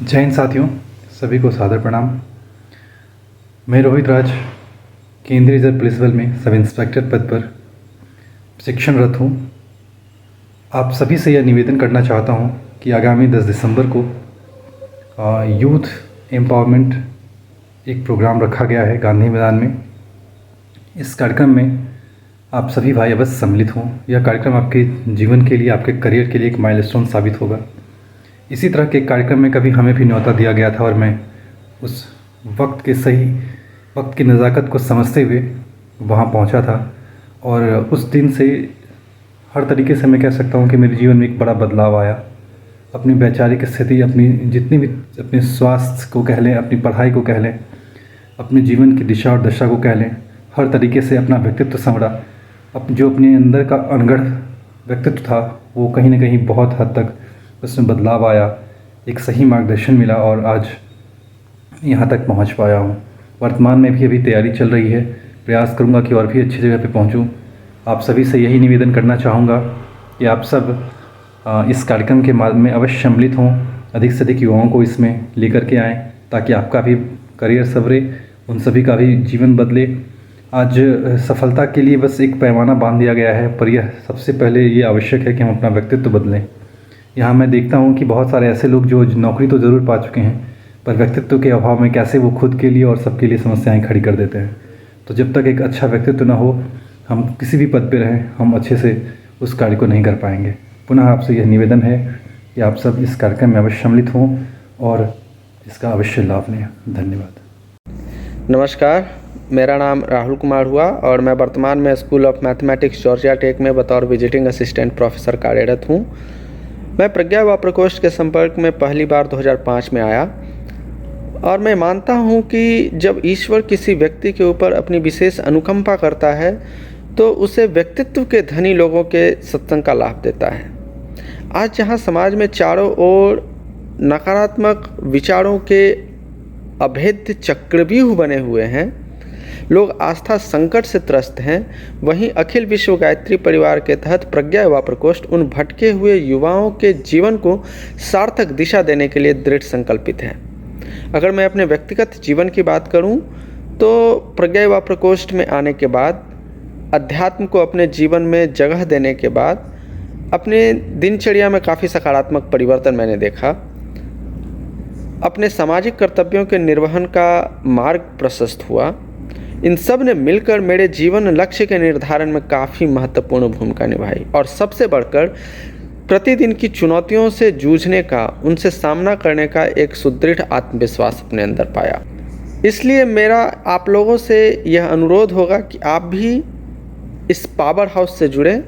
जय हिंद साथियों, सभी को सादर प्रणाम। मैं रोहित राज केंद्रीय रिजर्व पुलिस बल में सब इंस्पेक्टर पद पर शिक्षणरत हूँ। आप सभी से यह निवेदन करना चाहता हूँ कि आगामी 10 दिसंबर को यूथ एम्पावरमेंट एक प्रोग्राम रखा गया है गांधी मैदान में। इस कार्यक्रम में आप सभी भाई अवश्य सम्मिलित हों। यह कार्यक्रम आपके जीवन के लिए, आपके करियर के लिए एक माइलस्टोन साबित होगा। इसी तरह के कार्यक्रम में कभी हमें भी न्योता दिया गया था और मैं उस सही वक्त की नज़ाकत को समझते हुए वहाँ पहुँचा था। और उस दिन से हर तरीके से मैं कह सकता हूँ कि मेरे जीवन में एक बड़ा बदलाव आया। अपनी वैचारिक स्थिति, अपनी जितनी भी, अपने स्वास्थ्य को कह लें, अपनी पढ़ाई को कह लें, अपने जीवन की दिशा और दशा को कह लें, हर तरीके से अपना व्यक्तित्व संवरा। जो अपने अंदर का अनगढ़ व्यक्तित्व था वो कहीं ना कहीं बहुत हद तक उसमें बदलाव आया, एक सही मार्गदर्शन मिला और आज यहाँ तक पहुँच पाया हूँ। वर्तमान में भी अभी तैयारी चल रही है, प्रयास करूँगा कि और भी अच्छी जगह पे पहुँचूँ। आप सभी से यही निवेदन करना चाहूँगा कि आप सब इस कार्यक्रम के में अवश्य सम्मिलित हों, अधिक से अधिक युवाओं को इसमें लेकर के आएँ ताकि आपका भी करियर संवरे, उन सभी का भी जीवन बदले। आज सफलता के लिए बस एक पैमाना बांध दिया गया है, पर यह सबसे पहले ये आवश्यक है कि हम अपना व्यक्तित्व बदलें। यहाँ मैं देखता हूँ कि बहुत सारे ऐसे लोग जो नौकरी तो ज़रूर पा चुके हैं, पर व्यक्तित्व के अभाव में कैसे वो खुद के लिए और सबके लिए समस्याएं खड़ी कर देते हैं। तो जब तक एक अच्छा व्यक्तित्व ना हो, हम किसी भी पद पे रहें, हम अच्छे से उस कार्य को नहीं कर पाएंगे। पुनः आपसे यह निवेदन है कि आप सब इस कार्यक्रम में अवश्य सम्मिलित हों और इसका अवश्य लाभ लें। धन्यवाद। नमस्कार, मेरा नाम राहुल कुमार हुआ और मैं वर्तमान में school of mathematics Georgia Tech में बतौर विजिटिंग असिस्टेंट प्रोफेसर कार्यरत हूँ। मैं प्रज्ञा युवा प्रकोष्ठ के संपर्क में पहली बार 2005 में आया और मैं मानता हूँ कि जब ईश्वर किसी व्यक्ति के ऊपर अपनी विशेष अनुकंपा करता है तो उसे व्यक्तित्व के धनी लोगों के सत्संग का लाभ देता है। आज जहाँ समाज में चारों ओर नकारात्मक विचारों के अभेद्य चक्रव्यूह बने हुए हैं, लोग आस्था संकट से त्रस्त हैं, वहीं अखिल विश्व गायत्री परिवार के तहत प्रज्ञा युवा प्रकोष्ठ उन भटके हुए युवाओं के जीवन को सार्थक दिशा देने के लिए दृढ़ संकल्पित है। अगर मैं अपने व्यक्तिगत जीवन की बात करूं तो प्रज्ञा युवा प्रकोष्ठ में आने के बाद, अध्यात्म को अपने जीवन में जगह देने के बाद अपने दिनचर्या में काफ़ी सकारात्मक परिवर्तन मैंने देखा। अपने सामाजिक कर्तव्यों के निर्वहन का मार्ग प्रशस्त हुआ। इन सब ने मिलकर मेरे जीवन लक्ष्य के निर्धारण में काफ़ी महत्वपूर्ण भूमिका निभाई और सबसे बढ़कर प्रतिदिन की चुनौतियों से जूझने का, उनसे सामना करने का एक सुदृढ़ आत्मविश्वास अपने अंदर पाया। इसलिए मेरा आप लोगों से यह अनुरोध होगा कि आप भी इस पावर हाउस से जुड़ें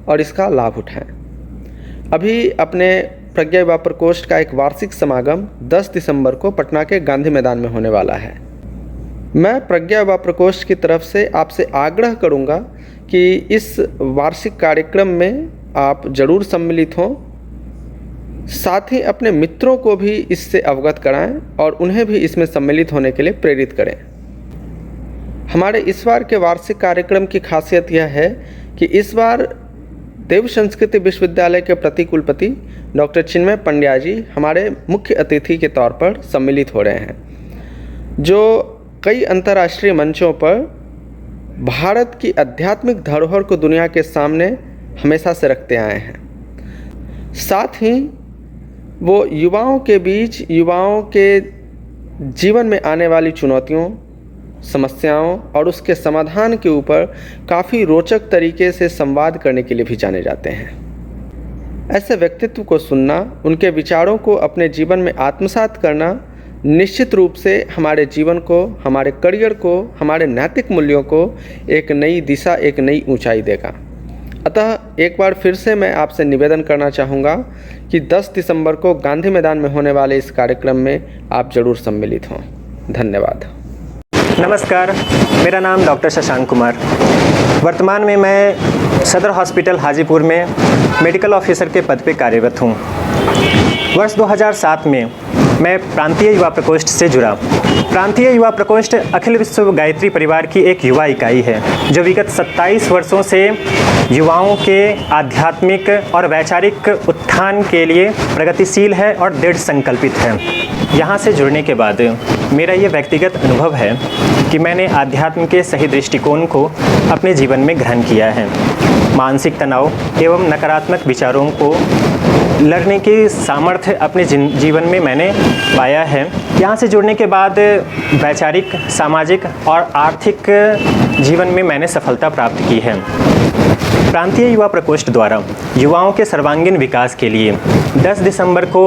और इसका लाभ उठाएं। अभी अपने प्रज्ञा युवा प्रकोष्ठ का एक वार्षिक समागम 10 दिसंबर को पटना के गांधी मैदान में होने वाला है। मैं प्रज्ञा युवा प्रकोष्ठ की तरफ से आपसे आग्रह करूंगा कि इस वार्षिक कार्यक्रम में आप जरूर सम्मिलित हों, साथ ही अपने मित्रों को भी इससे अवगत कराएं और उन्हें भी इसमें सम्मिलित होने के लिए प्रेरित करें। हमारे इस बार के वार्षिक कार्यक्रम की खासियत यह है कि इस बार देव संस्कृति विश्वविद्यालय के प्रतिकुलपति डॉक्टर चिन्मय पंड्या जी हमारे मुख्य अतिथि के तौर पर सम्मिलित हो रहे हैं, जो कई अंतर्राष्ट्रीय मंचों पर भारत की आध्यात्मिक धरोहर को दुनिया के सामने हमेशा से रखते आए हैं। साथ ही वो युवाओं के बीच, युवाओं के जीवन में आने वाली चुनौतियों, समस्याओं और उसके समाधान के ऊपर काफ़ी रोचक तरीके से संवाद करने के लिए भी जाने जाते हैं। ऐसे व्यक्तित्व को सुनना, उनके विचारों को अपने जीवन में आत्मसात करना निश्चित रूप से हमारे जीवन को, हमारे करियर को, हमारे नैतिक मूल्यों को एक नई दिशा, एक नई ऊंचाई देगा। अतः एक बार फिर से मैं आपसे निवेदन करना चाहूँगा कि 10 दिसंबर को गांधी मैदान में होने वाले इस कार्यक्रम में आप जरूर सम्मिलित हों। धन्यवाद। नमस्कार, मेरा नाम डॉक्टर शशांक कुमार। वर्तमान में मैं सदर हॉस्पिटल हाजीपुर में मेडिकल ऑफिसर के पद पर कार्यरत हूँ। वर्ष 2007 में मैं प्रांतीय युवा प्रकोष्ठ से जुड़ा। प्रांतीय युवा प्रकोष्ठ अखिल विश्व गायत्री परिवार की एक युवा इकाई है जो विगत 27 वर्षों से युवाओं के आध्यात्मिक और वैचारिक उत्थान के लिए प्रगतिशील है और दृढ़ संकल्पित है। यहाँ से जुड़ने के बाद मेरा ये व्यक्तिगत अनुभव है कि मैंने आध्यात्म के सही दृष्टिकोण को अपने जीवन में ग्रहण किया है। मानसिक तनाव एवं नकारात्मक विचारों को लड़ने की सामर्थ्य अपने जीवन में मैंने पाया है। यहाँ से जुड़ने के बाद वैचारिक, सामाजिक और आर्थिक जीवन में मैंने सफलता प्राप्त की है। प्रांतीय युवा प्रकोष्ठ द्वारा युवाओं के सर्वांगीण विकास के लिए 10 दिसंबर को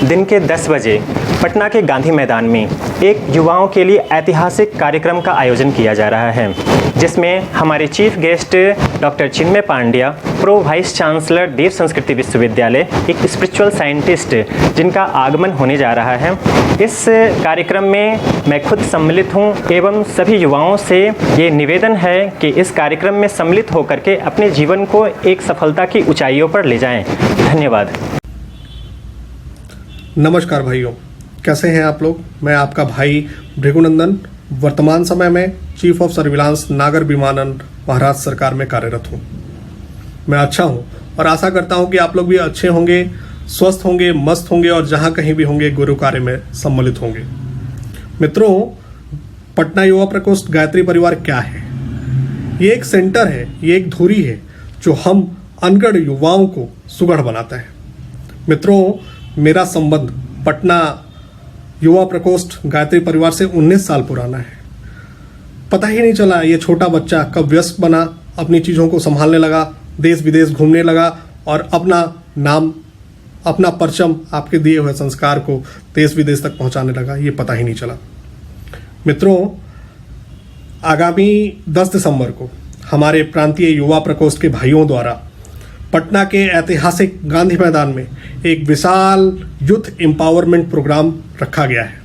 दिन के 10 बजे पटना के गांधी मैदान में एक युवाओं के लिए ऐतिहासिक कार्यक्रम का आयोजन किया जा रहा है, जिसमें हमारे चीफ गेस्ट डॉक्टर चिन्मय पांड्या, प्रो वाइस चांसलर देव संस्कृति विश्वविद्यालय, एक स्पिरिचुअल साइंटिस्ट जिनका आगमन होने जा रहा है। इस कार्यक्रम में मैं खुद सम्मिलित हूं एवं सभी युवाओं से ये निवेदन है कि इस कार्यक्रम में सम्मिलित होकर के अपने जीवन को एक सफलता की ऊंचाइयों पर ले जाएं। धन्यवाद। नमस्कार भाइयों, कैसे हैं आप लोग। मैं आपका भाई भृगुनंदन वर्तमान समय में चीफ ऑफ सर्विलांस नागर विमानन महाराष्ट्र सरकार में कार्यरत हूं। मैं अच्छा हूं और आशा करता हूं कि आप लोग भी अच्छे होंगे, स्वस्थ होंगे, मस्त होंगे और जहां कहीं भी होंगे गुरु कार्य में सम्मिलित होंगे। मित्रों, पटना युवा प्रकोष्ठ गायत्री परिवार क्या है? ये एक सेंटर है, ये एक धुरी है जो हम अनगढ़ युवाओं को सुगढ़ बनाता है। मित्रों, मेरा संबंध पटना युवा प्रकोष्ठ गायत्री परिवार से 19 साल पुराना है। पता ही नहीं चला ये छोटा बच्चा कब व्यस्त बना, अपनी चीज़ों को संभालने लगा, देश विदेश घूमने लगा और अपना नाम, अपना परचम, आपके दिए हुए संस्कार को देश विदेश तक पहुंचाने लगा, ये पता ही नहीं चला। मित्रों, आगामी 10 दिसंबर को हमारे प्रांतीय युवा प्रकोष्ठ के भाइयों द्वारा पटना के ऐतिहासिक गांधी मैदान में एक विशाल यूथ एम्पावरमेंट प्रोग्राम रखा गया है,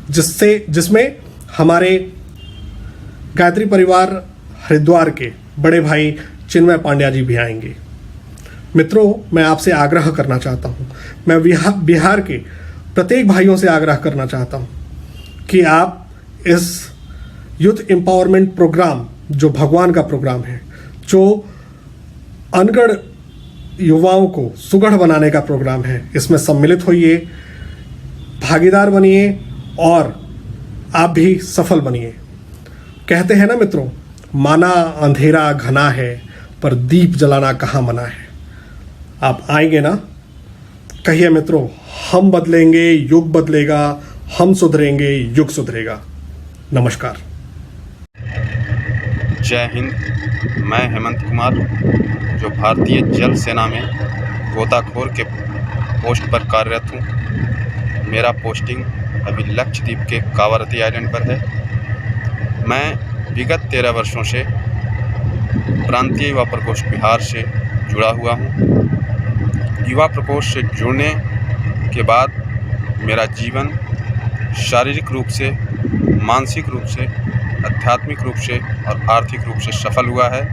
जिसमें हमारे गायत्री परिवार हरिद्वार के बड़े भाई चिन्मय पांड्या जी भी आएंगे। मित्रों, मैं आपसे आग्रह करना चाहता हूं, मैं बिहार के प्रत्येक भाइयों से आग्रह करना चाहता हूं कि आप इस यूथ एम्पावरमेंट प्रोग्राम, जो भगवान का प्रोग्राम है, जो अनगढ़ युवाओं को सुगढ़ बनाने का प्रोग्राम है, इसमें सम्मिलित होइए, भागीदार बनिए और आप भी सफल बनिए। कहते हैं ना मित्रों, माना अंधेरा घना है पर दीप जलाना कहाँ मना है। आप आएंगे ना? कहिए मित्रों, हम बदलेंगे, युग बदलेगा, हम सुधरेंगे, युग सुधरेगा। नमस्कार। जय हिंद। मैं हेमंत कुमार, जो भारतीय जल सेना में गोताखोर के पोस्ट पर कार्यरत हूँ। मेरा पोस्टिंग अभी लक्षद्वीप के कावरती आइलैंड पर है। मैं विगत 13 वर्षों से प्रांतीय युवा प्रकोष्ठ बिहार से जुड़ा हुआ हूँ। युवा प्रकोष्ठ से जुड़ने के बाद मेरा जीवन शारीरिक रूप से, मानसिक रूप से, आध्यात्मिक रूप से और आर्थिक रूप से सफल हुआ है।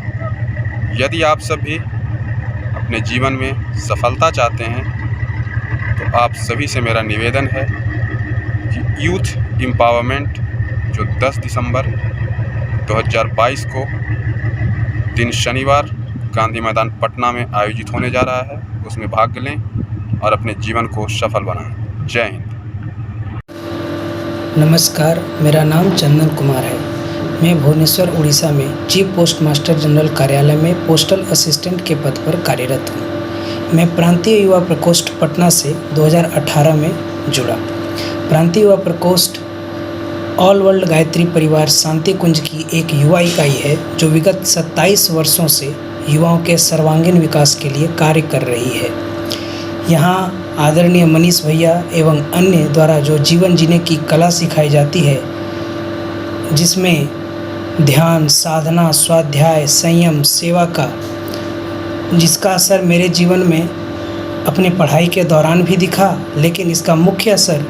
यदि आप सब भी अपने जीवन में सफलता चाहते हैं तो आप सभी से मेरा निवेदन है कि यूथ एम्पावरमेंट जो 10 दिसंबर 2022 को दिन शनिवार गांधी मैदान पटना में आयोजित होने जा रहा है, उसमें भाग लें और अपने जीवन को सफल बनाएं। जय हिंद। नमस्कार, मेरा नाम चंदन कुमार है। मैं भुवनेश्वर, उड़ीसा में चीफ पोस्ट मास्टर जनरल कार्यालय में पोस्टल असिस्टेंट के पद पर कार्यरत हूँ। मैं प्रांतीय युवा प्रकोष्ठ पटना से 2018 में जुड़ा। प्रांतीय युवा प्रकोष्ठ ऑल वर्ल्ड गायत्री परिवार शांति कुंज की एक युवा इकाई है, जो विगत 27 वर्षों से युवाओं के सर्वांगीण विकास के लिए कार्य कर रही है। यहाँ आदरणीय मनीष भैया एवं अन्य द्वारा जो जीवन जीने की कला सिखाई जाती है, जिसमें ध्यान, साधना, स्वाध्याय, संयम, सेवा का, जिसका असर मेरे जीवन में अपने पढ़ाई के दौरान भी दिखा, लेकिन इसका मुख्य असर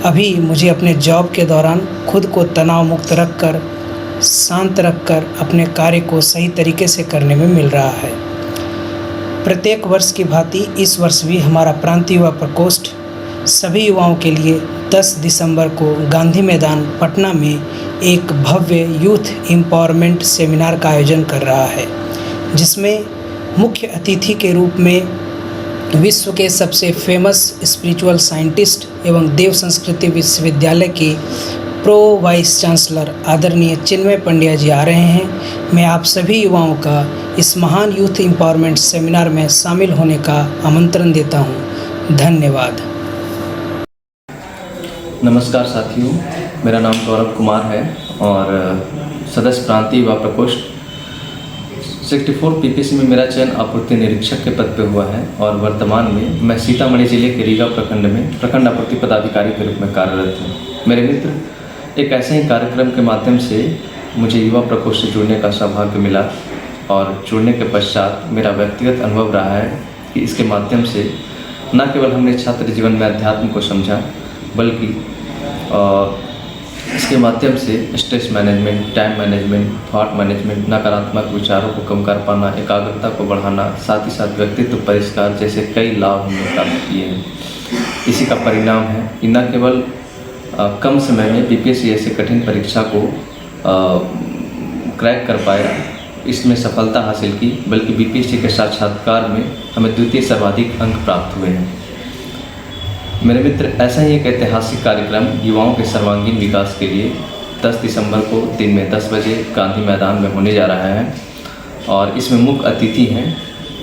अभी मुझे अपने जॉब के दौरान खुद को तनाव मुक्त रखकर, शांत रखकर अपने कार्य को सही तरीके से करने में मिल रहा है। प्रत्येक वर्ष की भांति इस वर्ष भी हमारा प्रांतीय युवा प्रकोष्ठ सभी युवाओं के लिए 10 दिसंबर को गांधी मैदान पटना में एक भव्य यूथ एम्पावरमेंट सेमिनार का आयोजन कर रहा है, जिसमें मुख्य अतिथि के रूप में विश्व के सबसे फेमस स्पिरिचुअल साइंटिस्ट एवं देव संस्कृति विश्वविद्यालय के प्रो वाइस चांसलर आदरणीय चिन्मय पंड्या जी आ रहे हैं। मैं आप सभी युवाओं का इस महान यूथ एम्पावरमेंट सेमिनार में शामिल होने का आमंत्रण देता हूं। धन्यवाद। नमस्कार साथियों, मेरा नाम गौरव कुमार है और सदस्य प्रांतीय युवा प्रकोष्ठ 64 पीपीसी में मेरा चयन आपूर्ति निरीक्षक के पद पे हुआ है और वर्तमान में मैं सीतामढ़ी जिले के रीगा प्रखंड में प्रखंड आपूर्ति पदाधिकारी के रूप में कार्यरत हूँ। मेरे मित्र, एक ऐसे ही कार्यक्रम के माध्यम से मुझे युवा प्रकोष्ठ से जुड़ने का सौभाग्य मिला और जुड़ने के पश्चात मेरा व्यक्तिगत अनुभव रहा है कि इसके माध्यम से न केवल हमने छात्र जीवन में अध्यात्म को समझा, बल्कि इसके माध्यम से stress management, time management, thought management, नकारात्मक विचारों को कम कर पाना, एकाग्रता को बढ़ाना, साथ ही साथ व्यक्तित्व परिष्कार जैसे कई लाभ हमने प्राप्त किए हैं। इसी का परिणाम है कि न केवल कम समय में पीपीएससी ऐसे कठिन परीक्षा को क्रैक कर पाया, इसमें सफलता हासिल की, बल्कि बीपीएससी के साक्षात्कार में हमें द्वितीय सर्वाधिक अंक प्राप्त हुए हैं। मेरे मित्र, ऐसा ही एक ऐतिहासिक कार्यक्रम युवाओं के सर्वांगीण विकास के लिए 10 दिसंबर को दिन में 10 बजे गांधी मैदान में होने जा रहा है और इसमें मुख्य अतिथि हैं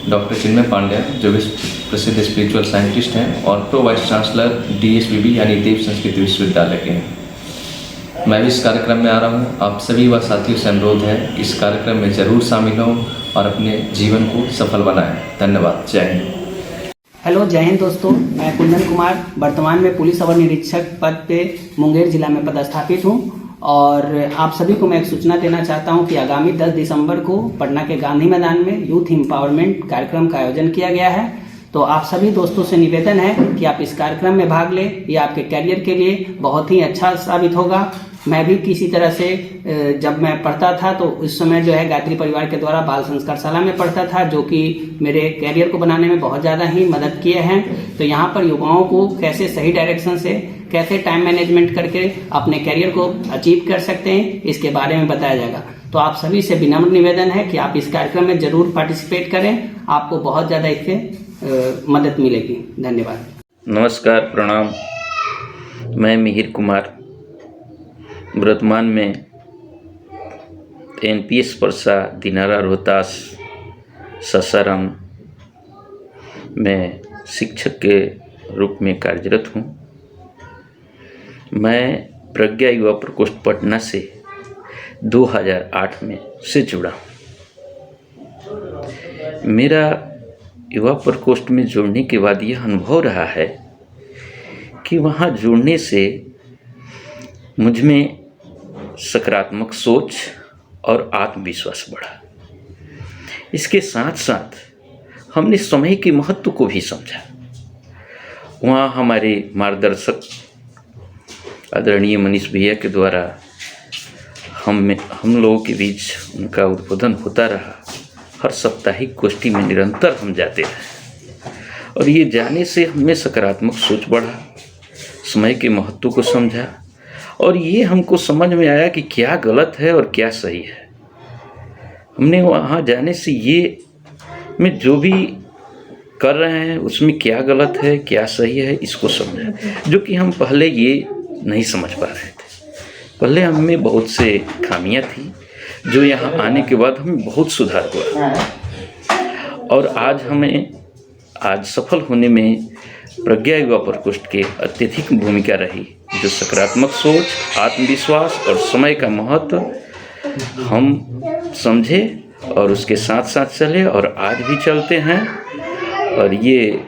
डॉक्टर चिन्मय पांड्या, जो विश्व प्रसिद्ध स्पिरिचुअल साइंटिस्ट हैं और प्रो वाइस चांसलर DSBB यानी देव संस्कृति विश्वविद्यालय के हैं। मैं भी इस कार्यक्रम में आ रहा हूँ। आप सभी व साथियों से अनुरोध है कि इस कार्यक्रम में ज़रूर शामिल हों और अपने जीवन को सफल बनाएं। धन्यवाद। जय हिंद। हेलो, जय हिंद दोस्तों। मैं कुंदन कुमार वर्तमान में पुलिस अवर निरीक्षक पद पे मुंगेर जिला में पदस्थापित हूं और आप सभी को मैं एक सूचना देना चाहता हूं कि आगामी 10 दिसंबर को पटना के गांधी मैदान में यूथ एम्पावरमेंट कार्यक्रम का आयोजन किया गया है। तो आप सभी दोस्तों से निवेदन है कि आप इस कार्यक्रम में भाग लें। ये आपके कैरियर के लिए बहुत ही अच्छा साबित होगा। मैं भी किसी तरह से जब मैं पढ़ता था तो उस समय जो है गायत्री परिवार के द्वारा बाल संस्कार शाला में पढ़ता था, जो कि मेरे कैरियर को बनाने में बहुत ज़्यादा ही मदद किए हैं। तो यहाँ पर युवाओं को कैसे सही डायरेक्शन से कैसे टाइम मैनेजमेंट करके अपने कैरियर को अचीव कर सकते हैं, इसके बारे में बताया जाएगा। तो आप सभी से विनम्र निवेदन है कि आप इस कार्यक्रम में जरूर पार्टिसिपेट करें। आपको बहुत ज़्यादा इससे मदद मिलेगी। धन्यवाद। नमस्कार, प्रणाम। मैं मिहिर कुमार वर्तमान में NPS परसा दिनारा रोहतास सासाराम में शिक्षक के रूप में कार्यरत हूँ। मैं प्रज्ञा युवा प्रकोष्ठ पटना से 2008 में से जुड़ा हूँ। मेरा युवा प्रकोष्ठ में जुड़ने के बाद यह अनुभव रहा है कि वहाँ जुड़ने से मुझ में सकारात्मक सोच और आत्मविश्वास बढ़ा। इसके साथ साथ हमने समय के महत्व को भी समझा। वहाँ हमारे मार्गदर्शक आदरणीय मनीष भैया के द्वारा हम लोगों के बीच उनका उद्बोधन होता रहा। हर साप्ताहिक गोष्ठी में निरंतर हम जाते रहे और ये जाने से हमें सकारात्मक सोच बढ़ा, समय के महत्व को समझा और ये हमको समझ में आया कि क्या गलत है और क्या सही है। हमने वहाँ जाने से ये में जो भी कर रहे हैं उसमें क्या गलत है क्या सही है इसको समझा, जो कि हम पहले ये नहीं समझ पा रहे थे। पहले हमें बहुत से खामियां थी जो यहाँ आने के बाद हमें बहुत सुधार हुआ और आज सफल होने में प्रज्ञा युवा प्रकोष्ठ के अत्यधिक भूमिका रही, जो सकारात्मक सोच, आत्मविश्वास और समय का महत्व हम समझे और उसके साथ साथ चले और आज भी चलते हैं। और ये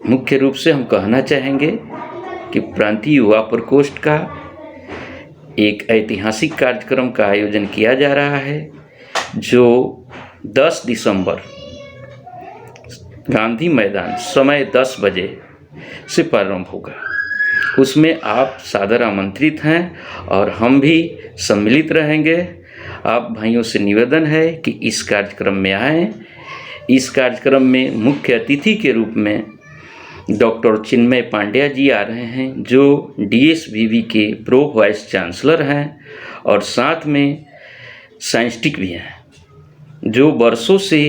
मुख्य रूप से हम कहना चाहेंगे कि प्रांतीय युवा प्रकोष्ठ का एक ऐतिहासिक कार्यक्रम का आयोजन किया जा रहा है, जो 10 दिसंबर गांधी मैदान समय 10 बजे से प्रारंभ होगा। उसमें आप सादर आमंत्रित हैं और हम भी सम्मिलित रहेंगे। आप भाइयों से निवेदन है कि इस कार्यक्रम में आएं। इस कार्यक्रम में मुख्य अतिथि के रूप में डॉक्टर चिन्मय पांड्या जी आ रहे हैं, जो DSBB के प्रो वाइस चांसलर हैं और साथ में साइंटिस्ट भी हैं, जो वर्षों से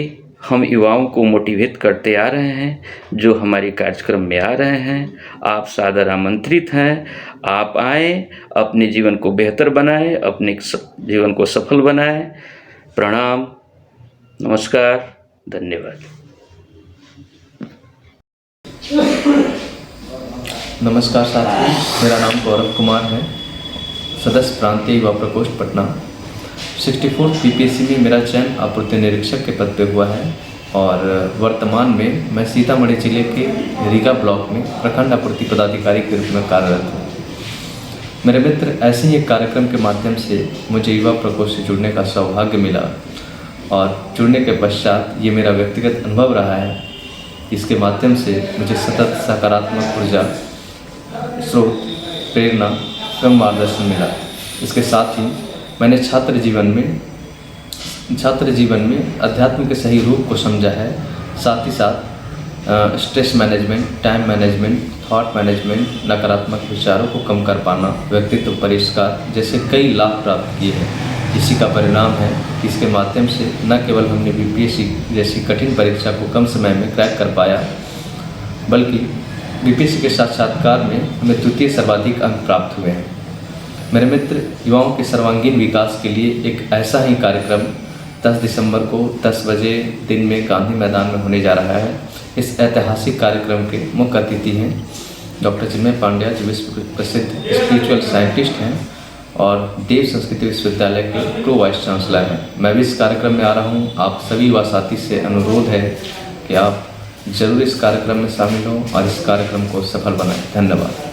हम युवाओं को मोटिवेट करते आ रहे हैं, जो हमारे कार्यक्रम में आ रहे हैं। आप सादर आमंत्रित हैं। आप आएँ, अपने जीवन को बेहतर बनाएं, अपने जीवन को सफल बनाएं। प्रणाम, नमस्कार, धन्यवाद। नमस्कार साथियों, मेरा नाम गौरव कुमार है, सदस्य प्रांतीय युवा प्रकोष्ठ पटना। 64 बीपीएससी में मेरा चयन आपूर्ति निरीक्षक के पद पर हुआ है और वर्तमान में मैं सीतामढ़ी जिले के रीगा ब्लॉक में प्रखंड आपूर्ति पदाधिकारी के रूप में कार्यरत हूँ। मेरे मित्र, ऐसे ही एक कार्यक्रम के माध्यम से मुझे युवा प्रकोष्ठ से जुड़ने का सौभाग्य मिला और जुड़ने के पश्चात ये मेरा व्यक्तिगत अनुभव रहा है। इसके माध्यम से मुझे सतत सकारात्मक ऊर्जा, स्रोत, प्रेरणा एवं मार्गदर्शन मिला। इसके साथ ही मैंने छात्र जीवन में अध्यात्म के सही रूप को समझा है। साथ ही साथ stress management, time management, thought management, नकारात्मक विचारों को कम कर पाना, व्यक्तित्व परिष्कार जैसे कई लाभ प्राप्त किए हैं। इसी का परिणाम है कि इसके माध्यम से न केवल हमने बीपीएससी जैसी कठिन परीक्षा को कम समय में क्रैक कर पाया, बल्कि बीपीएससी के साक्षात्कार में हमें द्वितीय सर्वाधिक अंक प्राप्त हुए हैं। मेरे मित्र, युवाओं के सर्वांगीण विकास के लिए एक ऐसा ही कार्यक्रम 10 दिसंबर को 10 बजे दिन में गांधी मैदान में होने जा रहा है। इस ऐतिहासिक कार्यक्रम के मुख्य अतिथि हैं डॉक्टर चिन्मय पांड्या, जो विश्व प्रसिद्ध स्पिरिचुअल साइंटिस्ट हैं और देव संस्कृति विश्वविद्यालय के प्रो वाइस चांसलर हैं। मैं भी इस कार्यक्रम में आ रहा हूँ। आप सभी युवा साथी से अनुरोध है कि आप जरूर इस कार्यक्रम में शामिल हों और इस कार्यक्रम को सफल बनाएं। धन्यवाद।